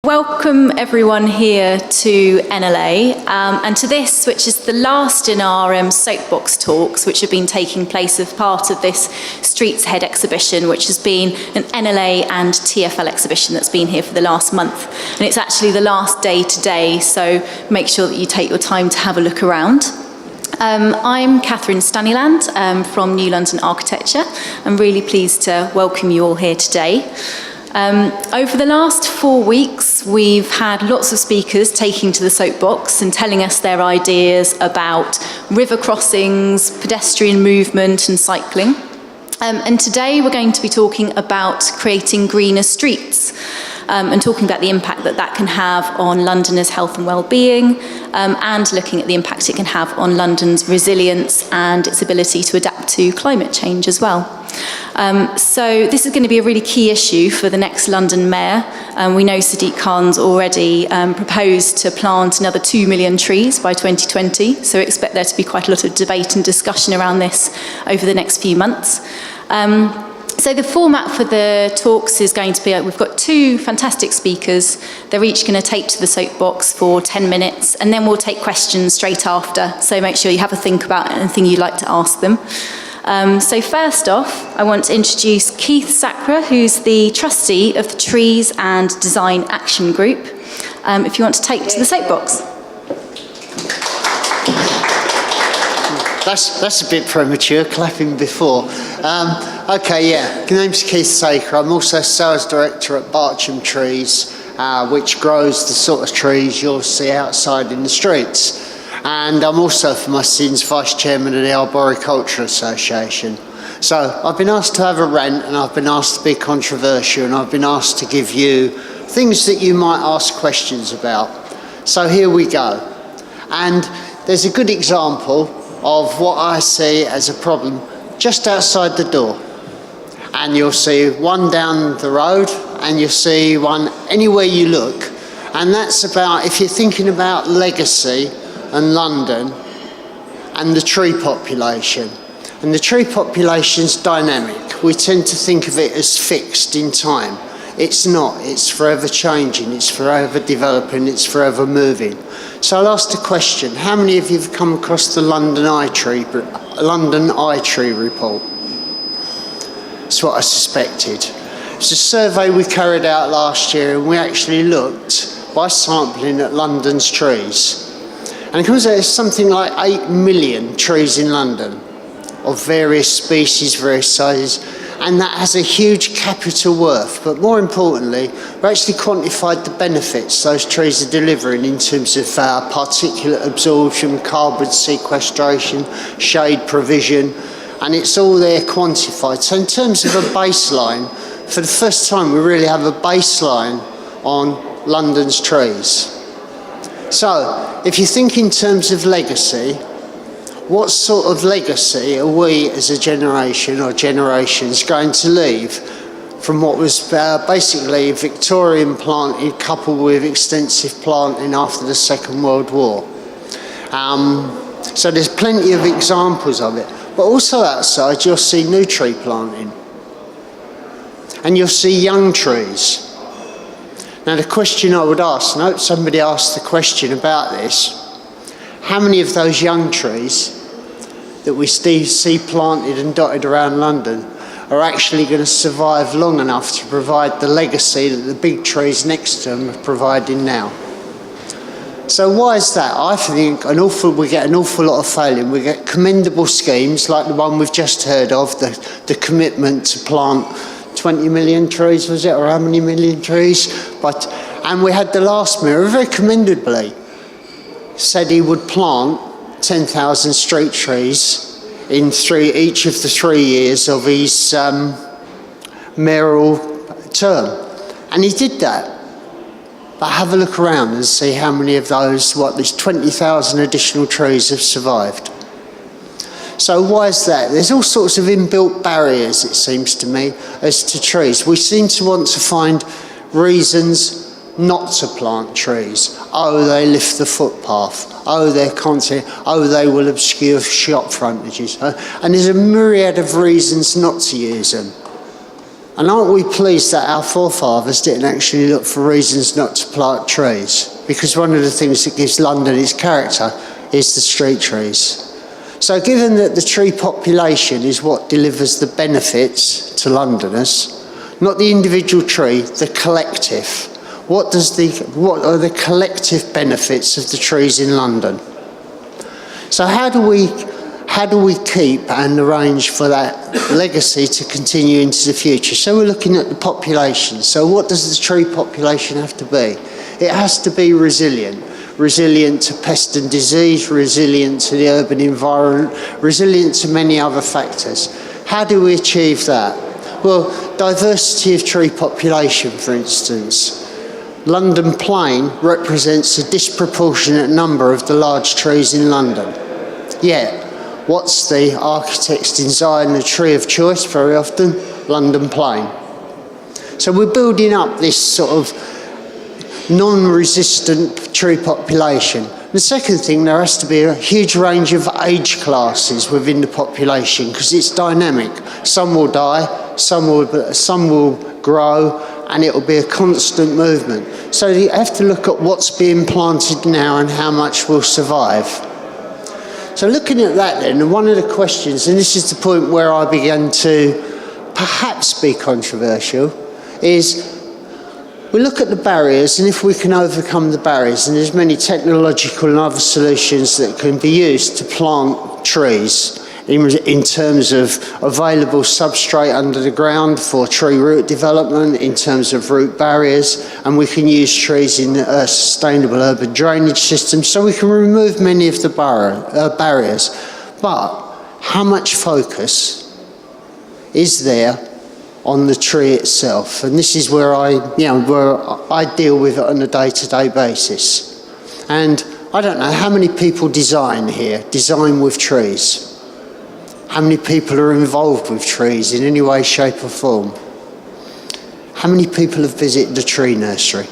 Welcome everyone here to NLA and to this, which is the last in our Soapbox talks, which have been taking place as part of this Streets Ahead exhibition, which has been an NLA and TfL exhibition that's been here for the last month. And it's actually the last day today, so make sure that you take your time to have a look around. I'm Catherine Stanyland from New London Architecture. I'm really pleased to welcome you all here today. Over the last 4 weeks, we've had lots of speakers taking to the soapbox and telling us their ideas about river crossings, pedestrian movement and cycling. And today we're going to be talking about creating greener streets and talking about the impact that that can have on Londoners' health and well-being and looking at the impact it can have on London's resilience and its ability to adapt to climate change as well. So this is going to be a really key issue for the next London Mayor. We know Sadiq Khan's already proposed to plant another 2 million trees by 2020, so we expect there to be quite a lot of debate and discussion around this over the next few months. So the format for the talks is going to be, we've got 2 fantastic speakers. They're each going to take to the soapbox for 10 minutes, and then we'll take questions straight after. So make sure you have a think about anything you'd like to ask them. So first off, I want to introduce Keith Sacre, who's the trustee of the Trees and Design Action Group. If you want to take to the soapbox. That's a bit premature, clapping before. Okay, yeah, my name's Keith Sacre. I'm also sales director at Barcham Trees, which grows the sort of trees you'll see outside in the streets. And I'm also, for my sins, vice chairman of the Arborcultural Association. So I've been asked to have a rant, and I've been asked to be controversial, and I've been asked to give you things that you might ask questions about. So here we go. And there's a good example of what I see as a problem just outside the door. And you'll see one down the road, and you'll see one anywhere you look. And that's about, if you're thinking about legacy and London and the tree population. And the tree population's dynamic. We tend to think of it as fixed in time. It's not. It's forever changing. It's forever developing. It's forever moving. So I'll ask the question, how many of you have come across the London Eye Tree report? That's what I suspected. It's a survey we carried out last year, and we actually looked by sampling at London's trees. And it comes out as something like 8 million trees in London of various species, various sizes, and that has a huge capital worth. But more importantly, we actually quantified the benefits those trees are delivering in terms of particulate absorption, carbon sequestration, shade provision, and it's all there quantified. So in terms of a baseline, for the first time we really have a baseline on London's trees. So, if you think in terms of legacy, what sort of legacy are we as a generation or generations going to leave from what was basically Victorian planting coupled with extensive planting after the Second World War? So there's plenty of examples of it. But also outside you'll see new tree planting. And you'll see young trees. Now the question I would ask, and I hope somebody asked the question about this, how many of those young trees that we see planted and dotted around London are actually going to survive long enough to provide the legacy that the big trees next to them are providing now? So why is that? I think we get an awful lot of failing. We get commendable schemes like the one we've just heard of, the commitment to plant 20 million trees, was it, or how many million trees? And we had the last mayor, very commendably, said he would plant 10,000 street trees in each of the 3 years of his mayoral term. And he did that. But have a look around and see how many of those, these 20,000 additional trees have survived. So why is that? There's all sorts of inbuilt barriers, it seems to me, as to trees. We seem to want to find reasons not to plant trees. Oh, they lift the footpath. Oh, they're constant. Oh, they will obscure shop frontages. And there's a myriad of reasons not to use them. And aren't we pleased that our forefathers didn't actually look for reasons not to plant trees? Because one of the things that gives London its character is the street trees. So given that the tree population is what delivers the benefits to Londoners, not the individual tree, the collective. What are the collective benefits of the trees in London? So how do we keep and arrange for that legacy to continue into the future? So we're looking at the population. So what does the tree population have to be? It has to be resilient. Resilient to pest and disease, resilient to the urban environment, resilient to many other factors. How do we achieve that? Well, diversity of tree population, for instance. London Plain represents a disproportionate number of the large trees in London. Yet, what's the architect's design the tree of choice very often? London Plain. So we're building up this sort of non-resistant tree population. The second thing, there has to be a huge range of age classes within the population because it's dynamic. Some will die, some will grow, and it will be a constant movement. So you have to look at what's being planted now and how much will survive. So looking at that then, one of the questions, and this is the point where I began to perhaps be controversial, is we look at the barriers, and if we can overcome the barriers, and there's many technological and other solutions that can be used to plant trees in terms of available substrate under the ground for tree root development, in terms of root barriers, and we can use trees in a sustainable urban drainage system, so we can remove many of the barriers. But how much focus is there on the tree itself? And this is where I deal with it on a day-to-day basis. And I don't know how many people design with trees. How many people are involved with trees in any way, shape or form? How many people have visited a tree nursery?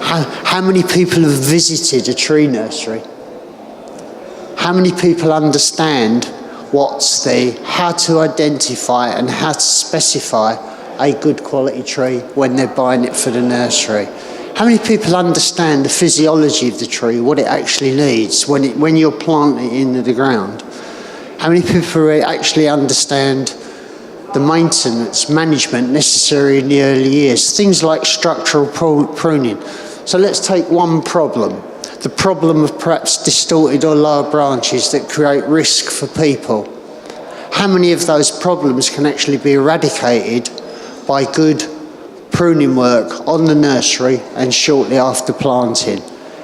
How many people have visited a tree nursery? How many people understand how to identify and how to specify a good quality tree when they're buying it for the nursery? How many people understand the physiology of the tree, what it actually needs when you're planting it into the ground? How many people actually understand the maintenance, management necessary in the early years? Things like structural pruning. So let's take one problem. The problem of perhaps distorted or lower branches that create risk for people. How many of those problems can actually be eradicated by good pruning work on the nursery and shortly after planting?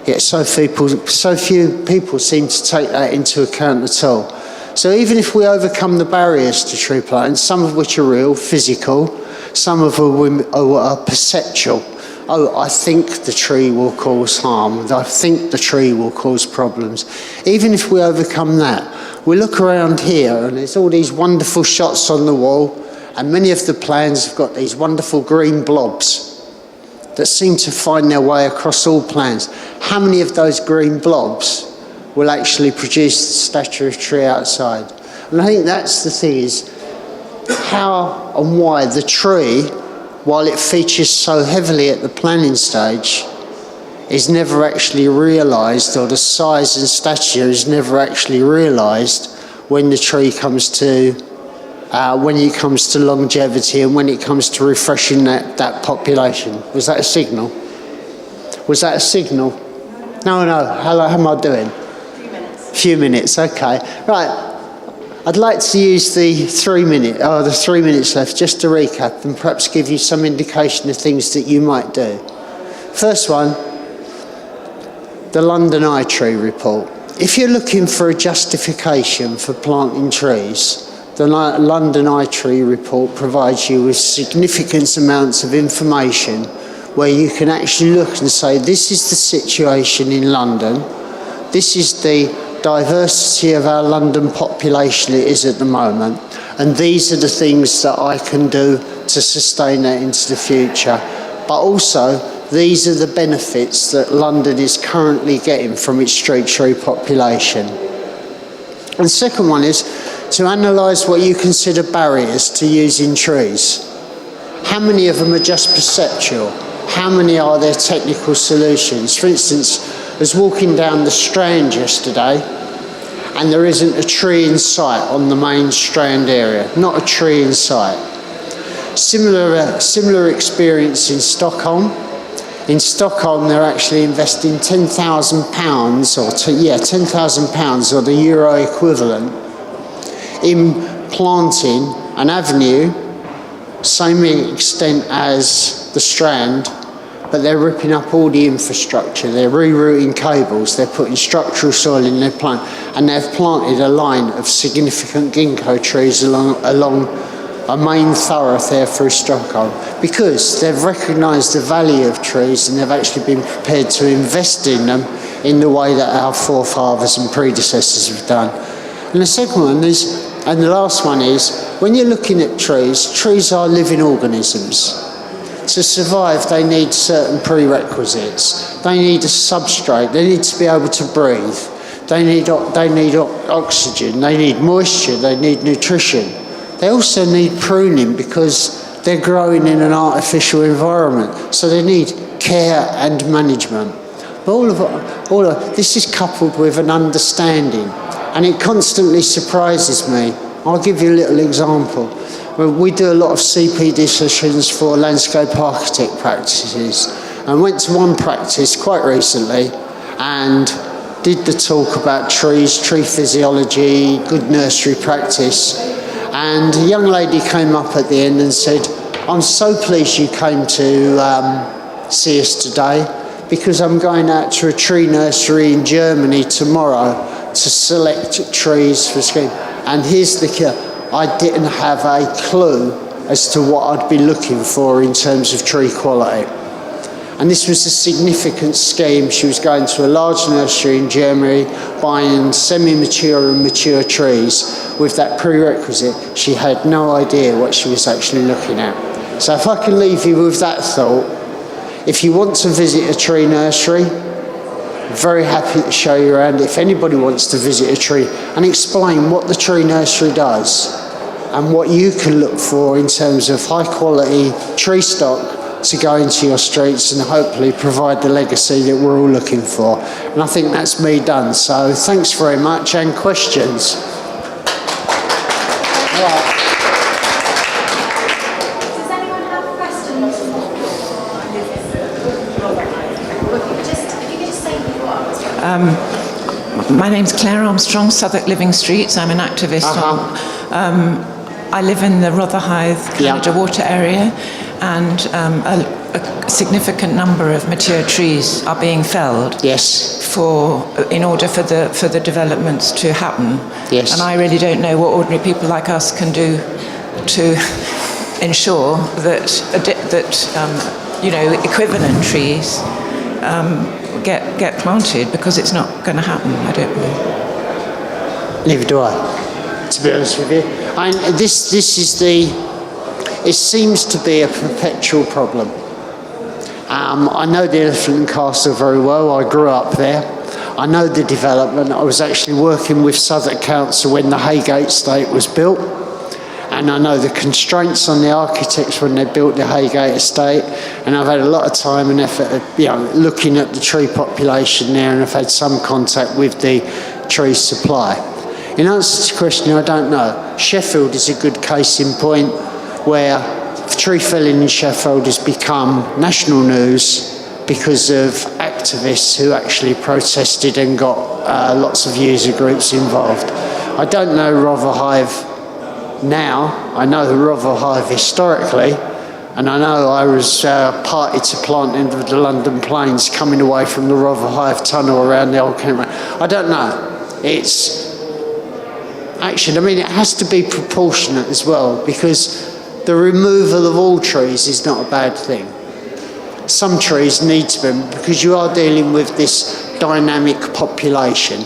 Yet so few people seem to take that into account at all. So even if we overcome the barriers to tree planting, some of which are real, physical, some of them are perceptual. Oh, I think the tree will cause harm. I think the tree will cause problems. Even if we overcome that, we look around here and there's all these wonderful shots on the wall, and many of the plans have got these wonderful green blobs that seem to find their way across all plans. How many of those green blobs will actually produce the stature of tree outside? And I think that's the thing, is how and why the tree, while it features so heavily at the planning stage, is never actually realised, or the size and stature is never actually realised when the tree comes to longevity and when it comes to refreshing that population. Was that a signal? Was that a signal? No. How am I doing? Few minutes, okay. Right. I'd like to use the 3 minutes left just to recap and perhaps give you some indication of things that you might do. First one, the London Eye Tree Report. If you're looking for a justification for planting trees, the London Eye Tree Report provides you with significant amounts of information where you can actually look and say, this is the situation in London, this is the diversity of our London population it is at the moment, and these are the things that I can do to sustain that into the future. But also, these are the benefits that London is currently getting from its street tree population. And the second one is, to analyse what you consider barriers to using trees. How many of them are just perceptual? How many are there technical solutions? For instance, I was walking down the Strand yesterday and there isn't a tree in sight on the main Strand area. Not a tree in sight. Similar experience in Stockholm. In Stockholm, they're actually investing £10,000 £10,000 or the euro equivalent in planting an avenue, same extent as the Strand, but they're ripping up all the infrastructure. They're rerouting cables. They're putting structural soil in their plant, and they've planted a line of significant ginkgo trees along a main thoroughfare through Stockholm, because they've recognised the value of trees and they've actually been prepared to invest in them in the way that our forefathers and predecessors have done. And the second one is, and the last one is, when you're looking at trees are living organisms. To survive, they need certain prerequisites. They need a substrate. They need to be able to breathe. They need oxygen. They need moisture. They need nutrition. They also need pruning because they're growing in an artificial environment. So they need care and management. But all of this is coupled with an understanding, and it constantly surprises me. I'll give you a little example. We do a lot of CPD sessions for landscape architect practices, and went to one practice quite recently and did the talk about trees, tree physiology, good nursery practice. And a young lady came up at the end and said, "I'm so pleased you came to see us today, because I'm going out to a tree nursery in Germany tomorrow to select trees for scheme. And here's the key, I didn't have a clue as to what I'd be looking for in terms of tree quality." And this was a significant scheme. She was going to a large nursery in Germany, buying semi-mature and mature trees. With that prerequisite, she had no idea what she was actually looking at. So if I can leave you with that thought, if you want to visit a tree nursery, very happy to show you around. If anybody wants to visit a tree and explain what the tree nursery does and what you can look for in terms of high quality tree stock to go into your streets and hopefully provide the legacy that we're all looking for. And I think that's me done. So thanks very much, and questions? Right. Does anyone have questions? If you could just say who you are. My name's Claire Armstrong, Southwark Living Streets. I'm an activist. I live in the Rotherhithe, Canada water area, and a significant number of mature trees are being felled. Yes. In order for the developments to happen. Yes. And I really don't know what ordinary people like us can do to ensure that equivalent trees get planted, because it's not going to happen. I don't know. Neither do I, to be honest with you. It seems to be a perpetual problem. I know the Elephant and Castle very well. I grew up there. I know the development. I was actually working with Southwark Council when the Haygate estate was built. And I know the constraints on the architects when they built the Haygate estate. And I've had a lot of time and effort looking at the tree population there, and I've had some contact with the tree supply. In answer to the question, I don't know. Sheffield is a good case in point, where tree felling in Sheffield has become national news because of activists who actually protested and got lots of user groups involved. I don't know Rotherhithe now. I know Rotherhithe historically, and I know I was party to planting the London Plains coming away from the Rotherhithe tunnel around the old camera. I don't know. It has to be proportionate as well, because the removal of all trees is not a bad thing. Some trees need to be, because you are dealing with this dynamic population.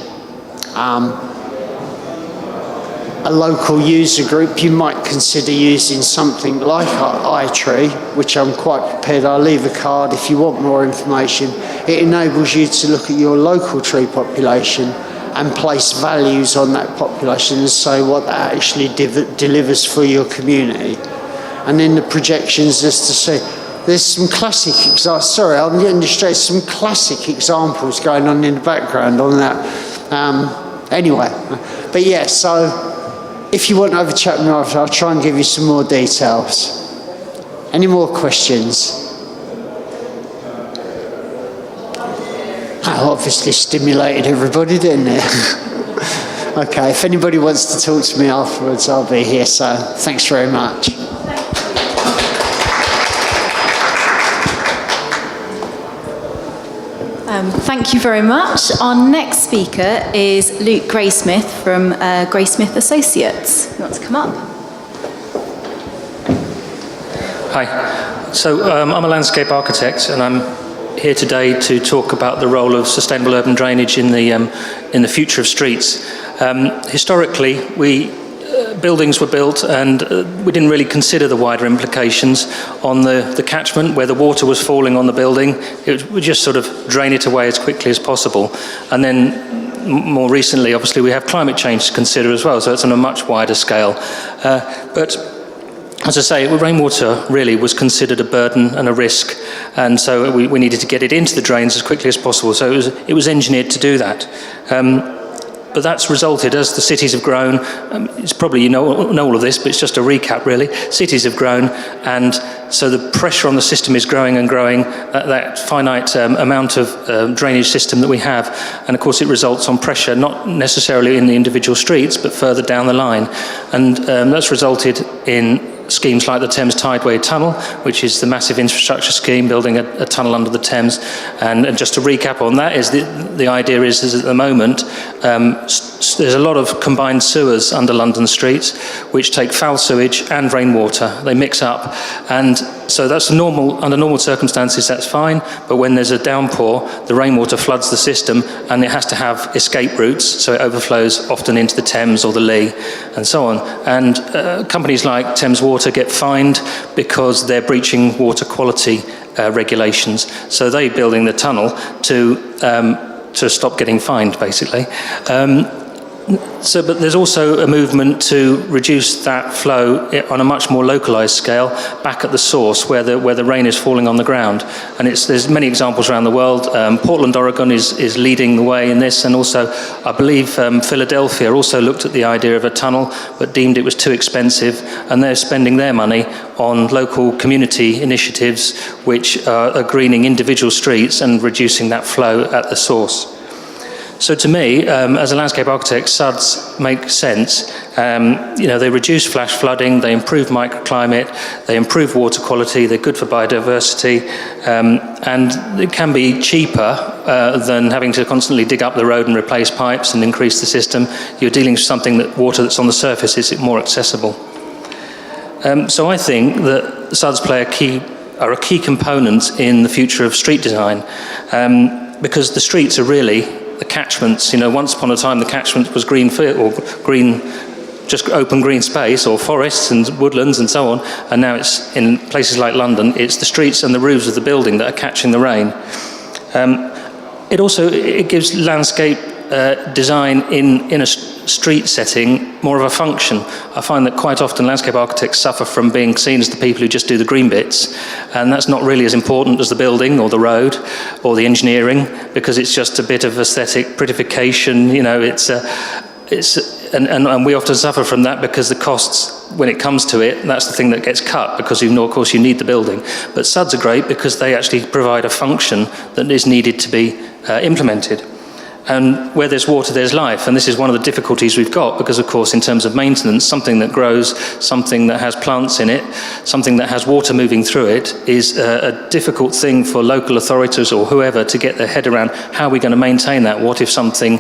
A local user group, you might consider using something like iTree, which I'm quite prepared. I'll leave a card if you want more information. It enables you to look at your local tree population and place values on that population and say what that actually delivers for your community. And then the projections just to see. There's some classic examples. Sorry, I'm getting distracted. Some classic examples going on in the background on that. Anyway, but yeah, so if you want to have a chat with me after, I'll try and give you some more details. Any more questions? I obviously stimulated everybody, didn't it? Okay, if anybody wants to talk to me afterwards, I'll be here, so thanks very much. Thank you very much. Our next speaker is Luke Greysmith from Greysmith Associates. You want to come up? Hi. So I'm a landscape architect, and I'm here today to talk about the role of sustainable urban drainage in the future of streets. Historically, buildings were built and we didn't really consider the wider implications on the catchment where the water was falling on the building. It would just sort of drain it away as quickly as possible. And then more recently, obviously, we have climate change to consider as well, so it's on a much wider scale. But as I say, rainwater really was considered a burden and a risk, and so we needed to get it into the drains as quickly as possible. So it was engineered to do that. But that's resulted, as the cities have grown, it's probably you know all of this, but it's just a recap really. Cities have grown, and so the pressure on the system is growing and growing, that finite amount of drainage system that we have. And of course it results on pressure, not necessarily in the individual streets, but further down the line. And that's resulted in schemes like the Thames Tideway Tunnel, which is the massive infrastructure scheme, building a tunnel under the Thames. And just to recap on that, is the idea is at the moment, there's a lot of combined sewers under London streets, which take foul sewage and rainwater. They mix up, and so that's normal. Under normal circumstances, that's fine. But when there's a downpour, the rainwater floods the system, and it has to have escape routes, so it overflows often into the Thames or the Lee, and so on. And companies like Thames Water get fined because they're breaching water quality regulations. So they're building the tunnel to stop getting fined, basically. But there's also a movement to reduce that flow on a much more localised scale back at the source where the rain is falling on the ground. And there's many examples around the world. Portland, Oregon is leading the way in this, and also I believe Philadelphia also looked at the idea of a tunnel but deemed it was too expensive, and they're spending their money on local community initiatives which are greening individual streets and reducing that flow at the source. So to me, as a landscape architect, SUDs make sense. They reduce flash flooding, they improve microclimate, they improve water quality, they're good for biodiversity, and it can be cheaper than having to constantly dig up the road and replace pipes and increase the system. You're dealing with something water that's on the surface is more accessible. So I think that SUDs are a key component in the future of street design, because the streets are really the catchments. Once upon a time the catchment was green field or green, just open green space, or forests and woodlands and so on, and now it's in places like London, it's the streets and the roofs of the building that are catching the rain. It gives landscape design in a street setting more of a function. I find that quite often landscape architects suffer from being seen as the people who just do the green bits, and that's not really as important as the building or the road or the engineering, because it's just a bit of aesthetic prettification. And we often suffer from that because the costs, when it comes to it, that's the thing that gets cut, because of course you need the building. But SUDs are great because they actually provide a function that is needed to be implemented. And where there's water, there's life. And this is one of the difficulties we've got, because, of course, in terms of maintenance, something that grows, something that has plants in it, something that has water moving through it, is a difficult thing for local authorities or whoever to get their head around. How are we going to maintain that? What if something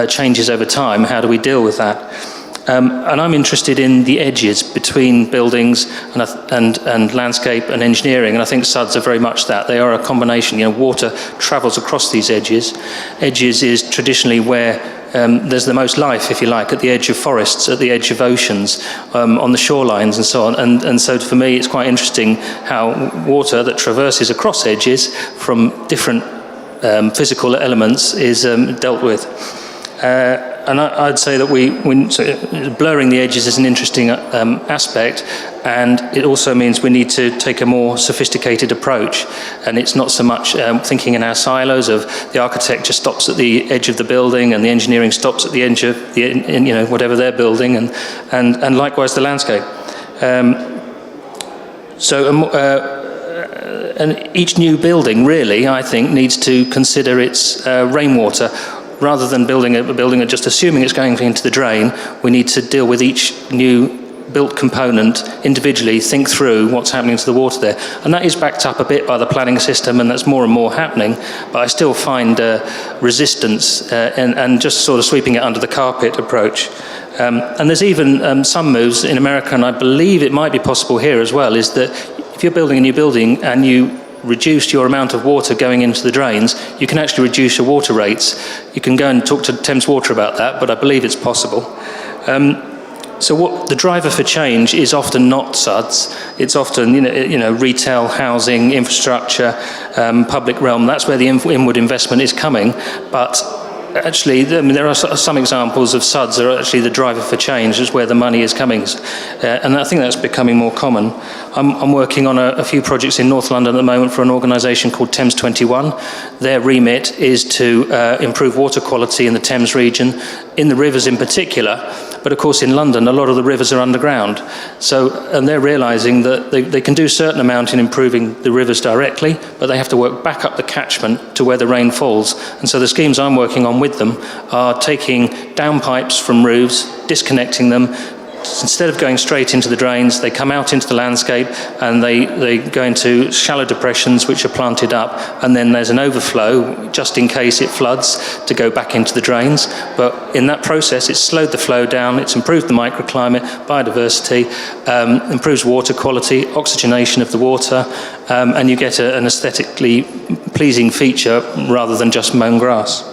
changes over time? How do we deal with that? And I'm interested in the edges between buildings and landscape and engineering, and I think SUDs are very much that. They are a combination. Water travels across these edges. Edges is traditionally where there's the most life, if you like, at the edge of forests, at the edge of oceans, on the shorelines and so on. And so for me, it's quite interesting how water that traverses across edges from different physical elements is dealt with. And I'd say that blurring the edges is an interesting aspect, and it also means we need to take a more sophisticated approach. And it's not so much thinking in our silos of the architect just stops at the edge of the building and the engineering stops at the edge of whatever they're building, and likewise the landscape. And each new building really, I think, needs to consider its rainwater. Rather than building a building and just assuming it's going into the drain, we need to deal with each new built component individually, think through what's happening to the water there. And that is backed up a bit by the planning system, and that's more and more happening, but I still find resistance and just sort of sweeping it under the carpet approach. And there's even some moves in America, and I believe it might be possible here as well, is that if you're building a new building and you reduce your amount of water going into the drains, you can actually reduce your water rates. You can go and talk to Thames Water about that, but I believe it's possible. So what the driver for change is often not SUDs. It's often retail, housing, infrastructure, public realm. That's where the inward investment is coming. But actually, there are some examples of SUDs that are actually the driver for change, is where the money is coming. And I think that's becoming more common. I'm working on a few projects in North London at the moment for an organisation called Thames 21. Their remit is to improve water quality in the Thames region, in the rivers in particular. But of course in London, a lot of the rivers are underground. And they're realising that they can do a certain amount in improving the rivers directly, but they have to work back up the catchment to where the rain falls. And so the schemes I'm working on with them are taking downpipes from roofs, disconnecting them. Instead of going straight into the drains, they come out into the landscape and they go into shallow depressions which are planted up, and then there's an overflow just in case it floods to go back into the drains. But in that process, it's slowed the flow down, it's improved the microclimate, biodiversity, improves water quality, oxygenation of the water, and you get an aesthetically pleasing feature rather than just mown grass.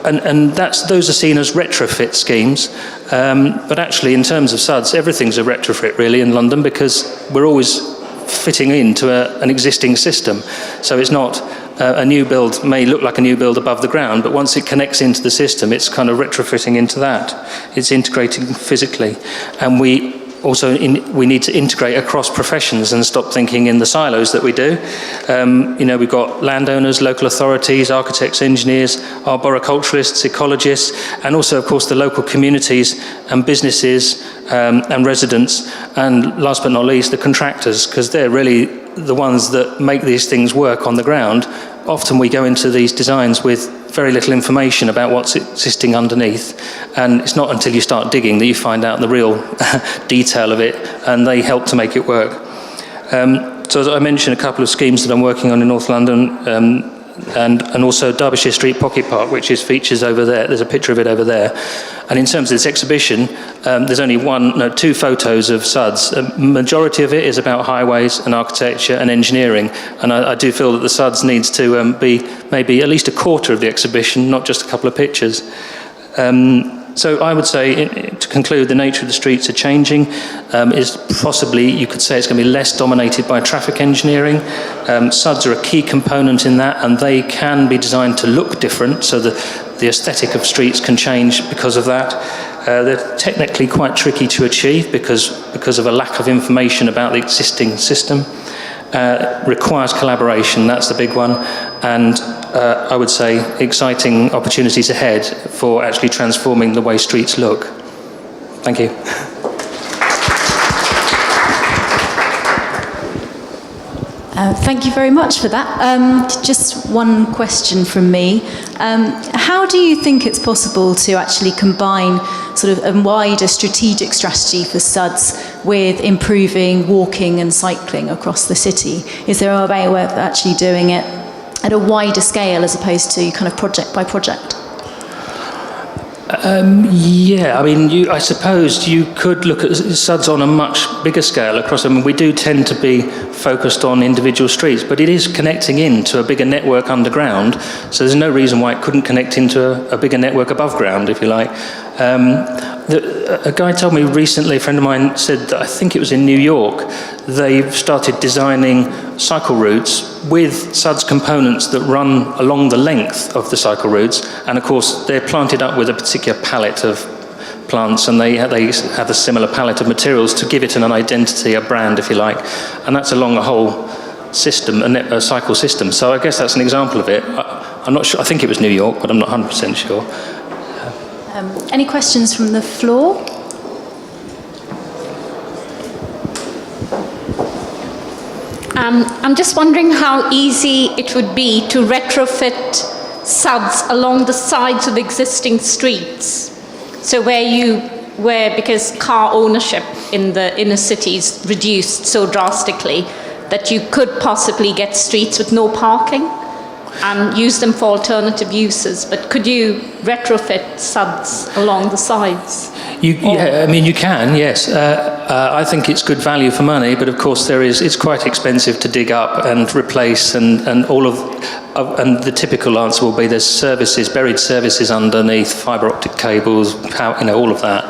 And those are seen as retrofit schemes, but actually in terms of SUDs, everything's a retrofit really in London, because we're always fitting into an existing system. So it's not a new build may look like a new build above the ground, but once it connects into the system, it's kind of retrofitting into that. It's integrating physically. And we need to integrate across professions and stop thinking in the silos that we do. We've got landowners, local authorities, architects, engineers, arboriculturalists, ecologists, and also, of course, the local communities and businesses and residents, and last but not least, the contractors, because they're really the ones that make these things work on the ground. Often we go into these designs with very little information about what's existing underneath, and it's not until you start digging that you find out the real detail of it, and they help to make it work. So as I mentioned, a couple of schemes that I'm working on in North London, and also Derbyshire Street Pocket Park, which features over there. There's a picture of it over there. And in terms of this exhibition, there's only two photos of SUDs. A majority of it is about highways and architecture and engineering. And I do feel that the SUDs needs to be maybe at least a quarter of the exhibition, not just a couple of pictures. So I would say, to conclude, the nature of the streets are changing. Is possibly, you could say, it's going to be less dominated by traffic engineering. SUDs are a key component in that, and they can be designed to look different, so the aesthetic of streets can change because of that. They're technically quite tricky to achieve because of a lack of information about the existing system. Requires collaboration, that's the big one, and I would say exciting opportunities ahead for actually transforming the way streets look. Thank you. Thank you very much for that. Just one question from me. How do you think it's possible to actually combine sort of a wider strategic strategy for SUDs with improving walking and cycling across the city? Is there a way of actually doing it at a wider scale as opposed to kind of project by project? I suppose you could look at SUDs on a much bigger scale across them. We do tend to be focused on individual streets, but it is connecting into a bigger network underground, so there's no reason why it couldn't connect into a bigger network above ground, if you like. A guy told me recently, a friend of mine said that I think it was in New York, they've started designing cycle routes with SUDS components that run along the length of the cycle routes, and of course they're planted up with a particular palette of plants, and they have a similar palette of materials to give it an identity, a brand, if you like, and that's along a whole system, a cycle system. So I guess that's an example of it. I'm not sure, I think it was New York, but I'm not 100% sure. Any questions from the floor? I'm just wondering how easy it would be to retrofit SUDs along the sides of existing streets. So because car ownership in the inner cities reduced so drastically that you could possibly get streets with no parking and use them for alternative uses. But could you retrofit SUDs along the sides? Yeah, I mean, you can, yes. I think it's good value for money, but of course it's quite expensive to dig up and replace, and all of and the typical answer will be there's services, buried services underneath, fibre optic cables, all of that.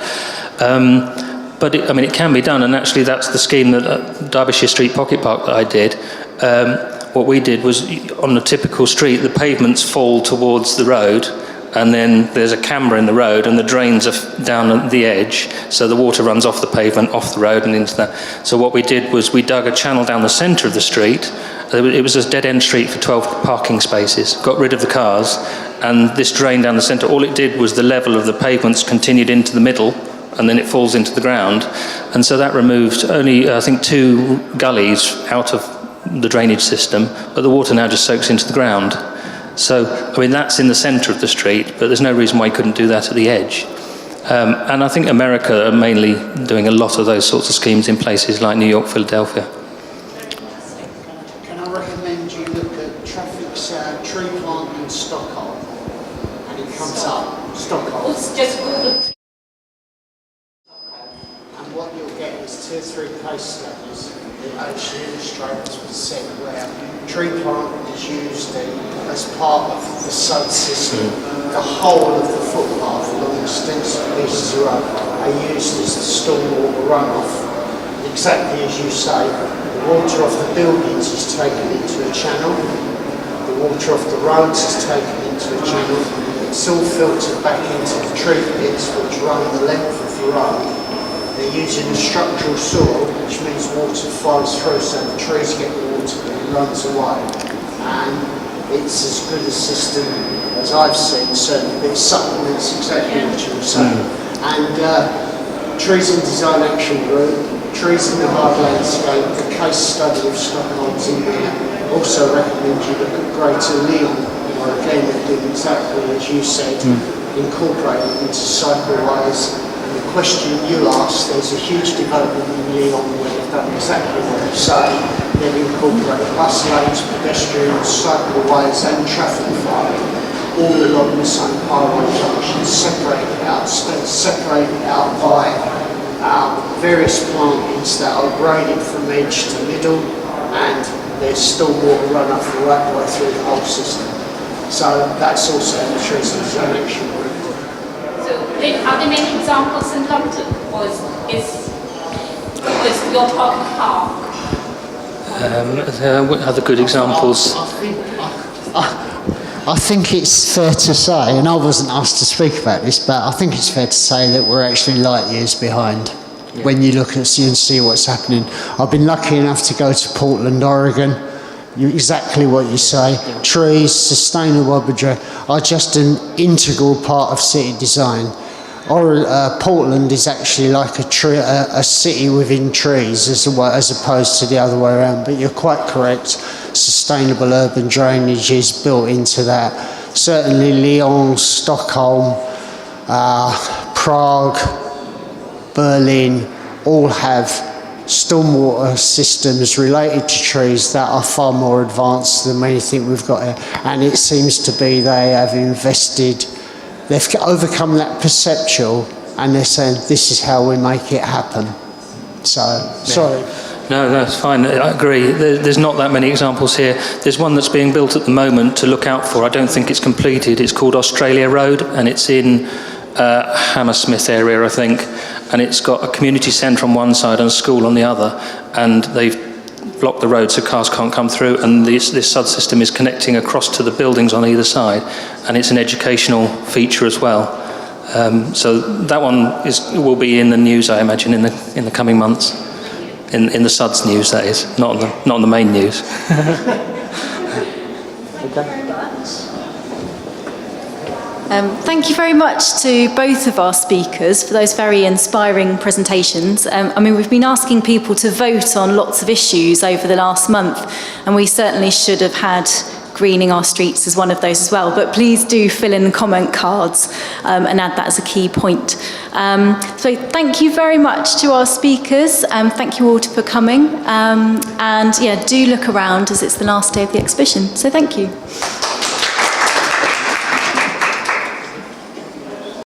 But it can be done, and actually that's the scheme that Derbyshire Street Pocket Park that I did. What we did was, on a typical street, the pavements fall towards the road, and then there's a camber in the road, and the drains are down at the edge, so the water runs off the pavement, off the road, and into that. So what we did was we dug a channel down the centre of the street. It was a dead-end street for 12 parking spaces, got rid of the cars, and this drain down the centre, all it did was the level of the pavements continued into the middle, and then it falls into the ground. And so that removed only, I think, 2 gullies out of the drainage system, but the water now just soaks into the ground. So, that's in the centre of the street, but there's no reason why you couldn't do that at the edge. And I think America are mainly doing a lot of those sorts of schemes in places like New York, Philadelphia. Can I recommend you look at traffic's tree plant in Stockholm, and it comes up, Stockholm. Just Google. And what you'll get is 2 or 3 case studies that actually illustrate, as we said, where tree plant is used as part of the SUD system. The whole of the footpath along extensive pieces of road are used as the stormwater runoff. Exactly as you say, the water off the buildings is taken into a channel, the water off the roads is taken into a channel, it's all filtered back into the tree pits which run the length of the road. They're using a structural soil, which means water flows through, so the trees get the water and it runs away. And it's as good a system as I've seen, certainly, but it supplements exactly what you were saying. And Trees in Design Action Group, Trees in the Hard Landscape, the case study of Stockholm's in there. Also recommend you look at Greater Lyon, where again they're doing exactly as you said, incorporating into cycleways. The question you asked, there's a huge development in Lyon where they've done exactly what you say. They've incorporated bus lanes, pedestrians, cycleways and traffic light all along the same highway junction, separated out by various plantings that are graded from edge to middle, and there's stormwater runoff right the way through the whole system. So that's also in the Trees in Design Action Group. Are there many examples in London, or is your talking park? Other good examples? I think it's fair to say, and I wasn't asked to speak about this, but I think it's fair to say that we're actually light years behind when you look at and see what's happening. I've been lucky enough to go to Portland, Oregon. Exactly what you say. Trees, sustainable urban are just an integral part of city design. Portland is actually like a city within trees as opposed to the other way around. But you're quite correct. Sustainable urban drainage is built into that. Certainly Lyon, Stockholm, Prague, Berlin all have stormwater systems related to trees that are far more advanced than anything we've got here. And it seems to be they have invested, they've overcome that perceptual, and they're saying this is how we make it happen. So, sorry. No, it's fine. I agree. There's not that many examples here. There's one that's being built at the moment to look out for. I don't think it's completed. It's called Australia Road, and it's in Hammersmith area, I think. And it's got a community centre on one side and a school on the other. And they've blocked the road so cars can't come through. And this SUD system is connecting across to the buildings on either side. And it's an educational feature as well. So that one will be in the news, I imagine, in the coming months. In the SUDS news, that is, not on the main news. Thank you very much to both of our speakers for those very inspiring presentations. We've been asking people to vote on lots of issues over the last month, and we certainly should have had greening our streets as one of those as well, but please do fill in the comment cards and add that as a key point. So thank you very much to our speakers. Thank you all for coming. And yeah, do look around as it's the last day of the exhibition. So thank you.